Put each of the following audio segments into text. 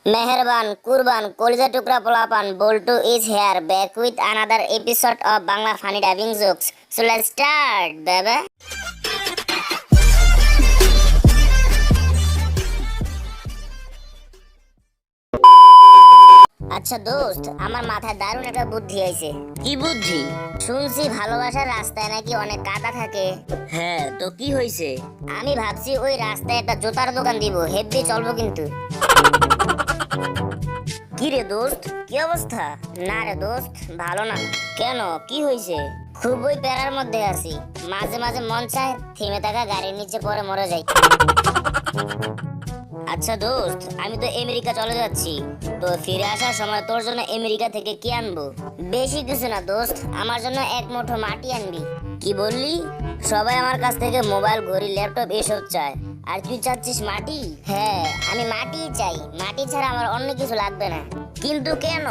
মেহেরবান কুরবান কলিজা টুকরা পোলাপান Boltu is here back with another episode of Bangla funny dubbing jokes so let's start baby. আচ্ছা দোস্ত, আমার মাথায় দারুণ একটা বুদ্ধি আইছে। কি বুদ্ধি? শুনছি ভালোবাসার রাস্তায় নাকি অনেক কাদা থাকে। হ্যাঁ, তো কি হয়েছে? আমি ভাবছি ওই রাস্তায় একটা জুতার দোকান দিব, হেব্বি চলবো কিন্তু। কি রে দোস্ত, কি অবস্থা? না রে দোস্ত, ভালো না। কেন, কি হয়েছে? খুবই প্যারার মধ্যে আছি। মাঝে মাঝে মন চায় থেমে থাকা গাড়ির নিচে পড়ে মরে যাই। আচ্ছা দোস্ত, আমি তো আমেরিকা চলে যাচ্ছি, তো ফিরে আসার সময় তোর জন্য আমেরিকা থেকে কি আনবো? বেশি কিছু না দোস্ত, আমার জন্য এক মুঠো মাটি আনবি। কি বললি? সবাই আমার কাছ থেকে মোবাইল, ঘড়ি, ল্যাপটপ এসব চায়, আর তুই চাচ্ছিস মাটি? হ্যাঁ, আমি মাটিই চাই, মাটি ছাড়া আমার অন্য কিছু লাগবে না। কিন্তু কেন?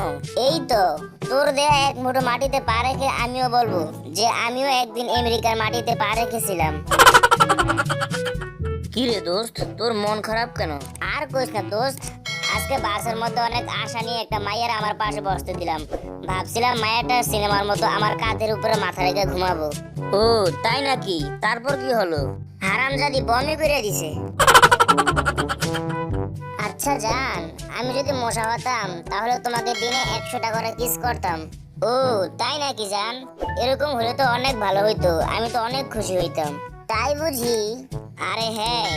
এই তো, তোর দেয়া এক মুঠো মাটিতে পা রেখে আমিও বলবো যে আমিও একদিন আমেরিকার মাটিতে পা রেখেছিলাম। কি রে দোস্ত, তোর মন খারাপ কেন? আর কইস না দোস্ত, আজকে বাসের মধ্যে অনেক আশা নিয়ে একটা মাইয়ার আমার পাশে বসতে দিলাম। ভাবছিলাম মায়াটা সিনেমার মতো আমার কাঁধের উপরে মাথা রেখে ঘুমাবো। ও তাই নাকি? তারপর কি হলো? হারামজাদি বমি করে দিছে। আচ্ছা জান, আমি যদি মশা হতাম তাহলে তোমাকে দিনে 100 টাকা করে কিস করতাম। ও তাই নাকি জান? এরকম হলে তো অনেক ভালো হইতো, আমি তো অনেক খুশি হইতাম। তাই বুঝি? আরে হ্যাঁ,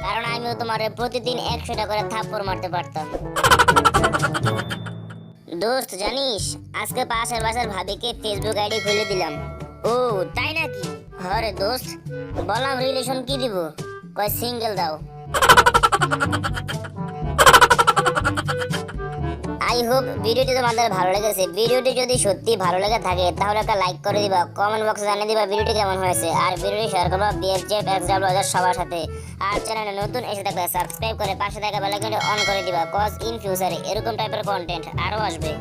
কারণ আমিও তোমারে প্রতিদিন 100 টাকা করে থাপ্পড় মারতে পারতাম। দোস্ত জানিস, আজকে পাশের বাসার ভাবিকে ফেসবুক আইডি খুলে দিলাম। ও তাই নাকি? হরে দোস্ত, বললাম রিলেশন কি দিব, কয় সিঙ্গেল দাও। আই হোপ ভিডিওটি তোমাদের ভালো লেগেছে। ভিডিওটি যদি সত্যি ভালো লেগে থাকে তাহলে একটা লাইক করে দিবা, কমেন্ট বক্সে জানিয়ে দিবা ভিডিওটি কেমন হয়েছে, আর ভিডিওটি শেয়ার করবা বিএফজেড এক্সডব্লিউ সবার সাথে। আর চ্যানেলে নতুন এসে থাকলে সাবস্ক্রাইব করে পাশে থাকা বেল আইকনটি অন করে দিবা, কজ ইন ফিউচারে এরকম টাইপের কন্টেন্ট আরো আসবে।